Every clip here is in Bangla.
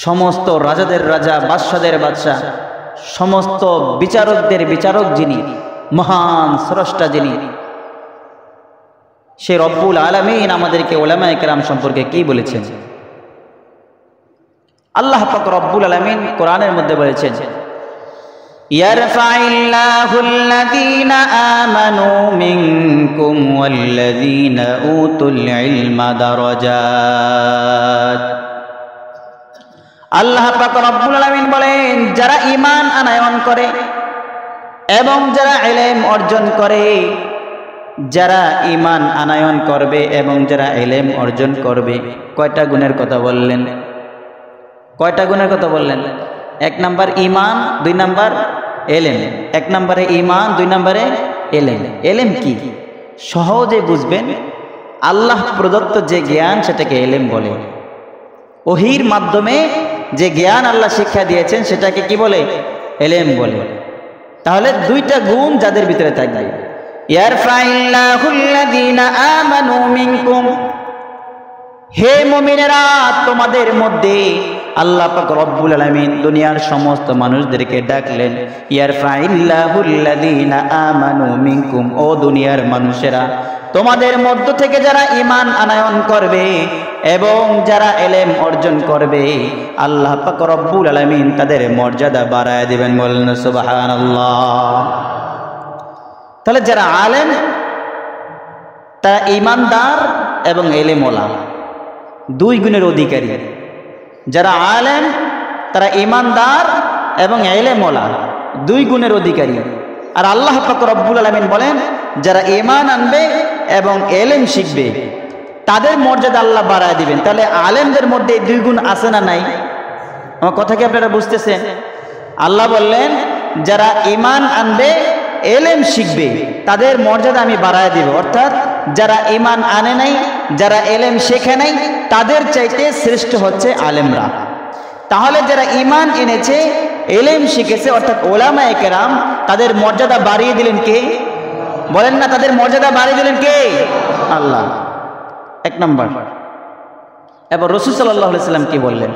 সমস্ত রাজাদের রাজা, বাদশাদের বাদশাহ, সমস্ত বিচারকদের বিচারক যিনি, মহান স্রষ্টা যিনি, সে রব্বুল আলামিন আমাদেরকে উলামায়ে কেরাম সম্পর্কে কি বলেছেন? আল্লাহ পাক রব্বুল আলামিন কোরআনের মধ্যে বলেছেন, ইয়ারফাইল্লাহুল্লাযীনা আমানু মিনকুম ওয়াল্লাযীনা উতুল ইলমা দারাজাত। আল্লাহ পাক রব্বুল আলামিন বলেন, যারা ঈমান আনয়ন করে এবং যারা ইলম অর্জন করে, যারা ঈমান আনয়ন করবে এবং যারা ইলম অর্জন করবে, কয়টা গুণের কথা বললেন? কয়টা গুণের কথা বললেন? এক নাম্বার ঈমান, দুই নাম্বার ইলম। এক নম্বরে ঈমান, দুই নম্বরে ইলম। ইলম কি? সহজে বুঝবেন, আল্লাহ প্রদত্ত যে জ্ঞান সেটাকে ইলম বলে। ওহীর মাধ্যমে যে জ্ঞান আল্লাহ শিক্ষা দিয়েছেন সেটাকে কি বলে? ইলম বলে। তাহলে দুইটা গুণ যাদের ভিতরে থাকবে, ইয়ারফাইল্লাহুল্লাযীনা আমানু মিনকুম, হে মুমিনেরা তোমাদের মধ্যে আল্লাহ পাক রব্বুল আলামিন দুনিয়ার সমস্ত মানুষদেরকে ডাকলেন, ইয়ারফাইল্লাহুল্লাযীনা আমানু মিনকুম, ও দুনিয়ার মানুষেরা তোমাদের মধ্য থেকে যারা ঈমান আনয়ন করবে এবং যারা ইলম অর্জন করবে, আল্লাহ পাক রব্বুল আলামিন তাদের মর্যাদা বাড়ায় দিবেন। বলেন সুবহানাল্লাহ। তাহলে যারা আলেম তারা ঈমানদার এবং ইলমওয়ালা, দুই গুণের অধিকারী। যারা আলেম তারা ঈমানদার এবং ইলমওয়ালা, দুই গুণের অধিকারী। আর আল্লাহ পাক রব্বুল আলামিন বলেন, যারা ঈমান আনবে এবং ইলম শিখবে তাদের মর্যাদা আল্লাহ বাড়ায় দিবেন। তাহলে আলেমদের মধ্যে এই দুই গুণ আছে না নাই? আমার কথা কি আপনারা বুঝতেছেন? আল্লাহ বললেন, যারা ঈমান আনবে, ইলম শিখবে, তাদের মর্যাদা আমি বাড়ায় দিব। অর্থাৎ যারা ঈমান আনে নাই, যারা ইলম শেখে নাই, তাদের চাইতে শ্রেষ্ঠ হচ্ছে আলেমরা। তাহলে যারা ঈমান এনেছে, ইলম শিখেছে, অর্থাৎ উলামায়ে কেরাম, তাদের মর্যাদা বাড়িয়ে দিলেন কে? বলেন না, তাদের মর্যাদা বাড়িয়ে দিলেন কে? আল্লাহ। এক নম্বর। এবার রাসূল সাল্লাল্লাহু আলাইহি ওয়াসাল্লাম কি বললেন?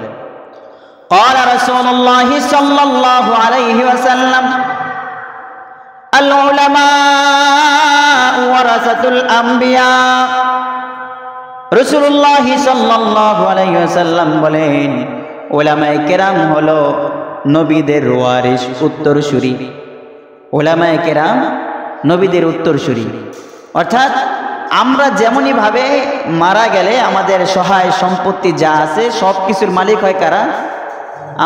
ক্বালা রাসূলুল্লাহি সাল্লাল্লাহু আলাইহি ওয়াসাল্লাম, আল উলামা ওয়ারাসাতুল আম্বিয়া। রাসূলুল্লাহ সাল্লাল্লাহু আলাইহি ওয়াসাল্লাম বলেন, উলামায়ে কেরাম হলো নবীদের ওয়ারিস, উত্তরসূরি। উলামায়ে কেরাম নবীদের উত্তরসূরি। অর্থাৎ আমরা যেমনই ভাবে মারা গেলে আমাদের সহায় সম্পত্তি যা আছে সব কিছুর মালিক হয় কারা?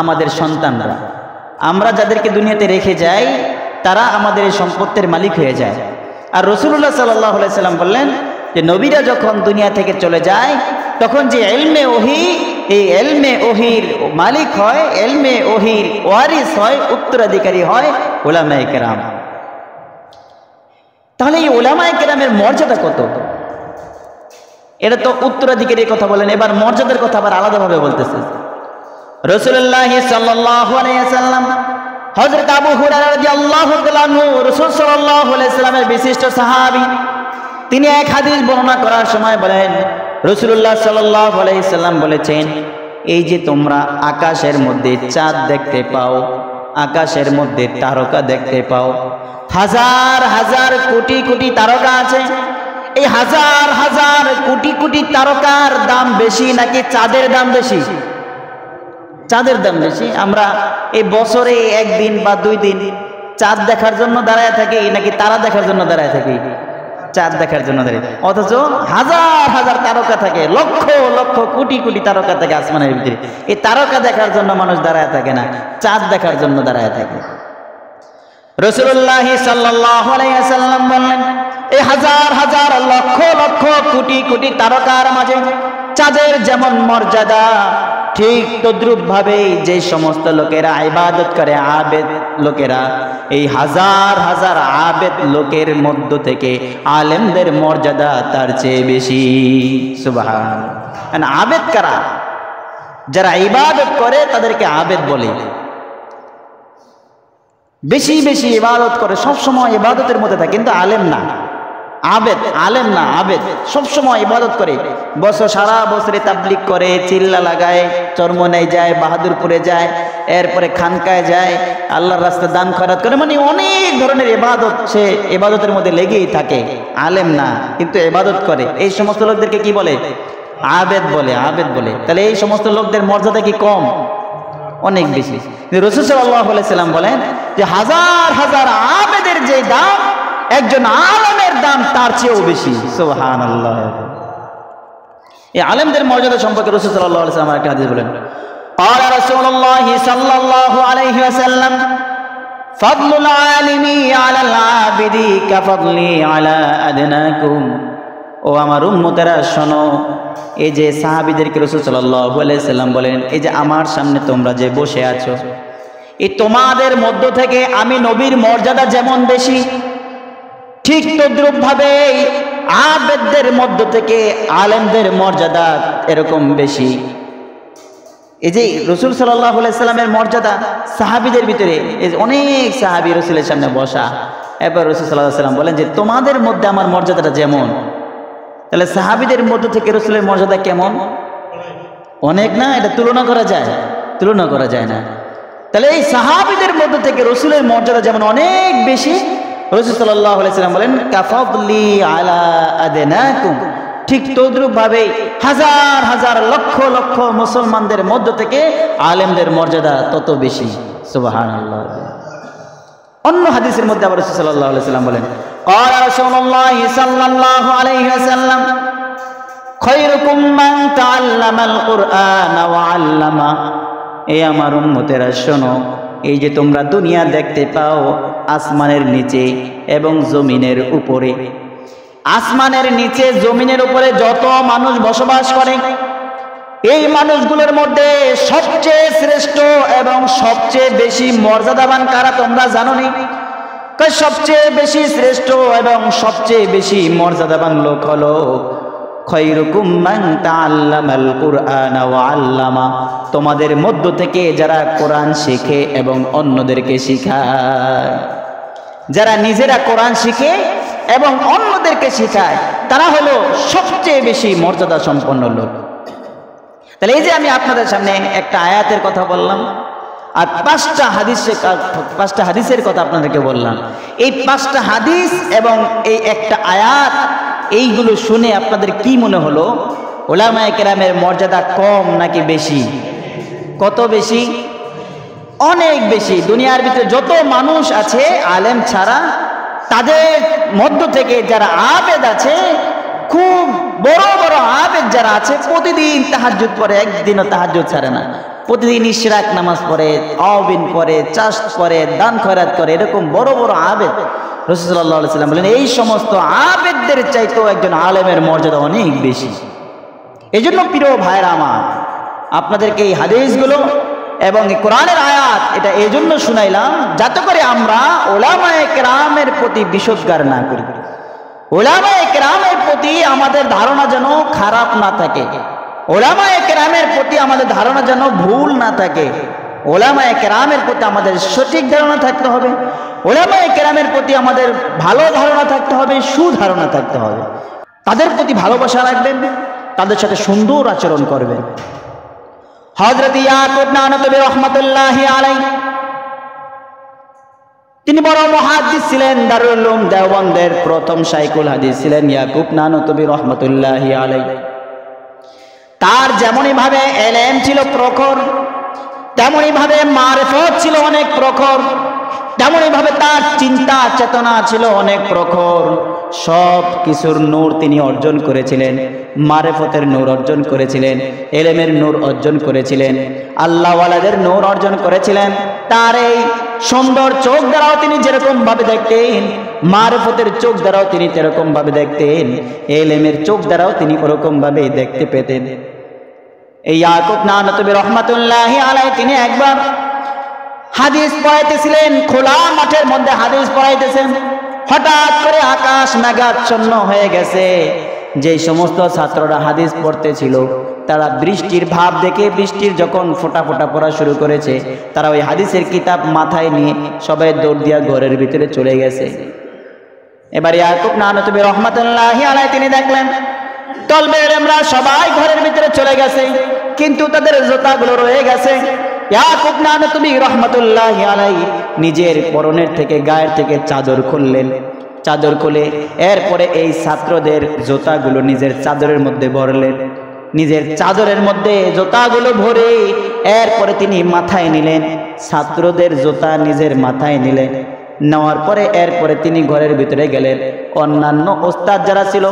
আমাদের সন্তানরা। আমরা যাদেরকে দুনিয়াতে রেখে যাই তারা আমাদের এই সম্পত্তির মালিক হয়ে যায়। আর রাসূলুল্লাহ সাল্লাল্লাহু আলাইহি ওয়াসাল্লাম বললেন যে নবীরা যখন দুনিয়া থেকে চলে যায় তখন যে ইলমে ওহী, এই ইলমে ওহীর মালিক হয়, ইলমে ওহীর ওয়ারিস হয়, উত্তরাধিকারী হয় উলামায়ে কেরাম। তাহলে এই উলামায়ে কেরামের মর্যাদা কত? এটা তো উত্তরাধিকারীর কথা বলেন, এবার মর্যাদার কথা আবার আলাদাভাবে বলতেছে। রাসূলুল্লাহ সাল্লাল্লাহু আলাইহি ওয়াসাল্লাম, হযরত আবু হুরায়রা রাদিয়াল্লাহু তাআলা আনহু, রাসূল সাল্লাল্লাহু আলাইহি ওয়াসাল্লামের বিশিষ্ট সাহাবী, তিনি এক হাদিস বর্ণনা করার সময় বলেন, রাসূলুল্লাহ সাল্লাল্লাহু আলাইহি ওয়াসাল্লাম বলেছেন, এই যে তোমরা আকাশের মধ্যে চাঁদ দেখতে পাও, আকাশের মধ্যে তারকা দেখতে পাও, হাজার হাজার কোটি কোটি তারকা আছে, এই হাজার হাজার কোটি কোটি তারকার দাম বেশি নাকি চাঁদের দাম বেশি? চাঁদের দাম বেশি। আমরা এই বছরে একদিন বা দুই দিন চাঁদ দেখার জন্য দাঁড়ায় থাকি নাকি তারা দেখার জন্য দাঁড়ায় থাকি? চাঁদ দেখার জন্য দাঁড়িয়ে। অথচ হাজার হাজার তারকা থাকে, লক্ষ লক্ষ কোটি কোটি তারকা থাকে আসমানের ভিতরে। এই তারকা দেখার জন্য মানুষ দাঁড়ায় থাকে না, চাঁদ দেখার জন্য দাঁড়ায় থাকে। রাসূলুল্লাহ সাল্লাল্লাহু আলাইহি ওয়াসাল্লাম বললেন, এই হাজার হাজার লক্ষ লক্ষ কোটি কোটি তারকার মাঝে চাঁদের যেমন মর্যাদা, ঠিক তদ্রূপ ভাবে যে সমস্ত লোকেরা ইবাদত করে, আবেদ লোকেরা, এই হাজার হাজার আবেদ লোকের মধ্য থেকে আলেমদের মর্যাদা তার চেয়ে বেশি। সুবহানাল্লাহ। আবেদ কারা? যারা ইবাদত করে তাদেরকে আবেদ বলে। বেশি বেশি ইবাদত করে, সব সময় ইবাদতের মধ্যে থাকে, কিন্তু আলেম না। আবেদ, আলেম না, আবেদ। সবসময় ইবাদত করে, সারা বছরে তাবলিগ করে, চিল্লা লাগায়, চরমনায় যায়, বাহাদুরপুরে যায়, এরপরে খানকায় যায়, আল্লাহর রাস্তায় দান খয়রাত করে, মানে অনেক ধরনের ইবাদত, সে ইবাদতের মধ্যে লেগেই থাকে। আলেম না, কিন্তু ইবাদত করে। এই সমস্ত লোকদেরকে কি বলে? আবেদ বলে, আবেদ বলে। তাহলে এই সমস্ত লোকদের মর্যাদা কি কম? অনেক বেশি। রাসূল সাল্লাল্লাহু আলাইহি সাল্লাম বলেন যে হাজার হাজার আবেদের যে দাম, একজন আলেমের দাম তার চেয়েও বেশি। সুবহানাল্লাহ। এই আলেমদের মর্যাদা সম্পর্কে রাসূল সাল্লাল্লাহু আলাইহি ওয়াসাল্লাম একটা হাদিস বলেন, قال رسول الله صلى الله عليه وسلم فضل العالم على العابد كفضلي على أدناكم। ও আমার উম্মতেরা শোনো, এই যে সাহাবীদেরকে রাসূল সাল্লাল্লাহু আলাইহি সাল্লাম বলেন, এই যে আমার সামনে তোমরা যে বসে আছো, এই তোমাদের মধ্য থেকে আমি নবীর মর্যাদা যেমন বেশি, ঠিক তদ্রূপ ভাবে আবেদদের মধ্য থেকে আলেমদের মর্যাদা এরকম বেশি। এই যে রাসূল সাল্লাল্লাহু আলাইহি সাল্লামের মর্যাদা, সাহাবীদের ভিতরে এই যে অনেক সাহাবী রাসূলের সামনে বসা, এবার রাসূল সাল্লাল্লাহু আলাইহি সাল্লাম বলেন যে তোমাদের মধ্যে আমার মর্যাদাটা যেমন, তাহলে সাহাবীদের মধ্য থেকে রাসূলের মর্যাদা কেমন? অনেক না? এটা তুলনা করা যায়? তুলনা করা যায় না। তাহলে এই সাহাবীদের মধ্য থেকে রাসূলের মর্যাদা যেমন অনেক বেশি, রাসূল সাল্লাল্লাহু আলাইহি সাল্লাম বলেন কাফাদলি আলা আদনাকুম, ঠিক তদ্রূপ ভাবে হাজার হাজার লক্ষ লক্ষ মুসলমানদের মধ্য থেকে আলেমদের মর্যাদা তত বেশি। সুবহানাল্লাহ। অন্য হাদিসের মধ্যে আবার রাসূল সাল্লাল্লাহু আলাইহি সাল্লাম বলেন, قال رسول الله صلى الله عليه وسلم خيركم من تعلم القرآن وعلمه। এই আমার উম্মতেরা শোনো, এই যে তোমরা দুনিয়া দেখতে পাও আসমানের নিচে এবং জমিনের উপরে, আসমানের নিচে জমিনের উপরে যত মানুষ বসবাস করে, এই মানুষগুলোর মধ্যে সবচেয়ে শ্রেষ্ঠ এবং সবচেয়ে বেশি মর্যাদাবান কারা তোমরা জানো নি? সবচেয়ে বেশি শ্রেষ্ঠ এবং সবচেয়ে বেশি মর্যাদাবান লোক হলো খায়রুকুম মান তাআল্লামাল কুরআনা ওয়া আল্লামা, তোমাদের মধ্য থেকে যারা কোরআন শেখে এবং অন্যদেরকে শেখায়, যারা নিজেরা কোরআন শিখে এবং অন্যদেরকে শেখায়, তারা হলো সবচেয়ে বেশি মর্যাদা সম্পন্ন লোক। তাহলে এই যে আমি আপনাদের সামনে একটা আয়াতের কথা বললাম আর পাঁচটা হাদিসের কথা আপনাদেরকে বললাম, এই পাঁচটা হাদিস এবং এই একটা আয়াত, এইগুলো শুনে আপনাদের কি মনে হলো? উলামায়ে কেরামের মর্যাদা কম নাকি বেশি? কত বেশি? অনেক বেশি। দুনিয়ার ভিতরে যত মানুষ আছে আলেম ছাড়া, তাদের মধ্য থেকে যারা আবেদ আছে, খুব বড় বড় আবেদ যারা আছে, প্রতিদিন তাহাজ্জুদ পড়ে, একদিনও তাহাজ্জুদ ছাড়ে না, প্রতিদিন ইশরাক নামাজ পড়ে, আওবিন পড়ে, চাষ করে, দান খয়রাত করে, এরকম বড় বড় আবেদ। রাসূল সাল্লাল্লাহু আলাইহি সাল্লাম বলেন এই সমস্ত আবেদদের চাইতেও একজন আলেমের মর্যাদা অনেক বেশি। এই জন্য প্রিয় ভাইরা আমার, আপনাদেরকে এই হাদিসগুলো এবং এই কোরআনের আয়াত এটা এই জন্য শুনাইলাম যাতে করে আমরা উলামায়ে কেরামের প্রতি বিশোদ্গার না করি, উলামায়ে কেরামের প্রতি আমাদের ধারণা যেন খারাপ না থাকে, উলামায়ে কেরামের প্রতি আমাদের ধারণা যেন ভুল না থাকে। উলামায়ে কেরামের প্রতি আমাদের সঠিক ধারণা থাকতে হবে, উলামায়ে কেরামের প্রতি আমাদের ভালো ধারণা থাকতে হবে, সুধারণা থাকতে হবে। তাদের প্রতি ভালোবাসা রাখবেন, তাদের সাথে সুন্দর আচরণ করবেন। হযরত ইয়াকুব নানতবী রহমাতুল্লাহি আলাইহি, তিনি বড় মুহাদ্দিস ছিলেন, দারুল উলুম দেওবন্দের প্রথম শাইখুল হাদিস ছিলেন ইয়াকুব নানতবী রহমাতুল্লাহি আলাইহি। তার যেমনই ভাবে ইলম ছিল প্রখর, তেমনই ভাবে মারিফত ছিল অনেক প্রখর, তেমনই ভাবে তার চিন্তা চেতনা ছিল অনেক প্রখর। সব কিছুর নূর তিনি অর্জন করেছিলেন, মারিফতের নূর অর্জন করেছিলেন, ইলমের নূর অর্জন করেছিলেন, আল্লাহওয়ালাদের নূর অর্জন করেছিলেন। তার এই সুন্দর চোখ দ্বারাও তিনি যেরকম ভাবে দেখতেন, মারিফতের চোখ দ্বারাও তিনি সেরকম ভাবে দেখতেন, ইলমের চোখ দ্বারাও তিনি ওরকম ভাবে দেখতে পেতেন। এই ইয়াকুব নানতবী রহমাতুল্লাহি আলাইহি তিনি একবার হাদিস পড়াইতেছিলেন, খোলা মাঠের মধ্যে হাদিস পড়াইতেছেন। হঠাৎ করে আকাশ মেঘাচ্ছন্ন হয়ে গেছে। যে সমস্ত ছাত্ররা হাদিস পড়তেছিল তারা বৃষ্টির ভাব দেখে, বৃষ্টির যখন ফোঁটা ফোঁটা পড়া শুরু করেছে, তারা ওই হাদিসের কিতাব মাথায় নিয়ে সবাই দৌড় দিয়া ঘরের ভিতরে চলে গেছে। এবার ইয়াকুব নানতুবি রহমাতুল্লাহি আলাইহি তিনি দেখলেন তলবে ইলমরা সবাই ঘরের ভিতরে চলে গেছে, কিন্তু তাদের জুতাগুলো রয়ে গেছে। ইয়াকুব নানতুবি রহমাতুল্লাহি আলাইহি নিজের পরনের থেকে গায়ের থেকে চাদর খুললেন, চাদর খুলে এরপরে এই ছাত্রদের জুতাগুলো নিজের চাদরের মধ্যে ভরলেন, নিজের চাদরের মধ্যে জুতাগুলো ভরে এরপরে তিনি মাথায় নিলেন, ছাত্রদের জুতা নিজের মাথায় নিলেন। নেওয়ার পরে এরপরে তিনি ঘরের ভিতরে গেলেন। অন্যান্য ওস্তাদ যারা ছিল,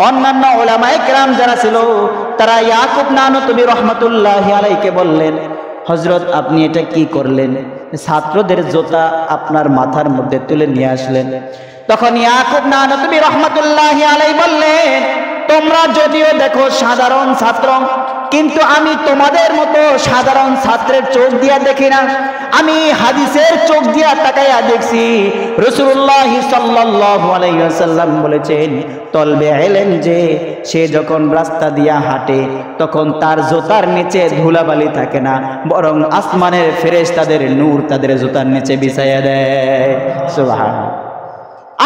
অন্যান্য উলামায়ে কেরাম যারা ছিল, তারা ইয়াকুব নানতুবি রহমাতুল্লাহি আলাইহিকে বললেন, হযরত আপনি এটা কি করলেন? ছাত্রদের জুতা আপনার মাথার মধ্যে তুলে নিয়ে আসলেন। তখন ইয়াকুব নানতুবি রহমাতুল্লাহি আলাইহি বললেন, তোমরা যদিও দেখো সাধারণ ছাত্র, কিন্তু আমি তোমাদের মতো সাধারণ ছাত্রের চোখ দিয়া দেখি না, আমি হাদিসের চোখ দিয়া তাকাইয়া দেখছি। রাসূলুল্লাহ সাল্লাল্লাহু আলাইহি ওয়াসাল্লাম বলেছেন, তলবে ইলম যে সে যখন রাস্তা দিয়া হাঁটে তখন তার জুতার নিচে ধুলাবালি থাকে না, বরং আসমানের ফেরেশতাদের নূর তাদের জুতার নিচে বিছাইয়া দেয়। সুবহানাল্লাহ।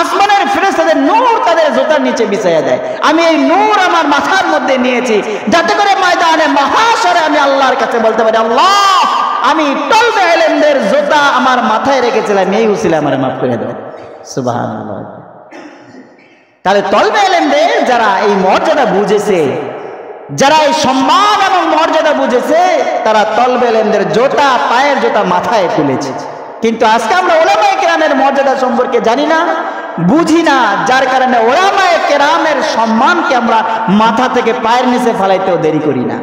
আসমানের ফেরেশতাদের নূর তাদের জুতার নিচে বিছাইয়া দেয়। আমি এই নূর আমার মাথার মধ্যে নিয়েছি, যাতে করে ময়দানে মাহশরে আমি আল্লাহর কাছে বলতে পারি, আল্লাহ আমি তলবে ইলমদের জুতা আমার মাথায় রেখেছিলাম, এই উসিলা আমারে maaf করে দাও। সুবহানাল্লাহ। তাহলে তলবে ইলমদের যারা এই মর্যাদা বুঝেছে, যারা এই সম্মান এবং মর্যাদা বুঝেছে, তারা তলবে ইলমদের জুতা, পায়ের জুতা মাথায় তুলেছে। কিন্তু আজকে আমরা উলামায়ে কেরামের মর্যাদা সম্পর্কে জানি না, বুঝি না, যার কারণে উলামায়ে কেরামের সম্মানকে আমরা মাথা থেকে পায়ের নিচে ফেলাইতেও দেরি করি না।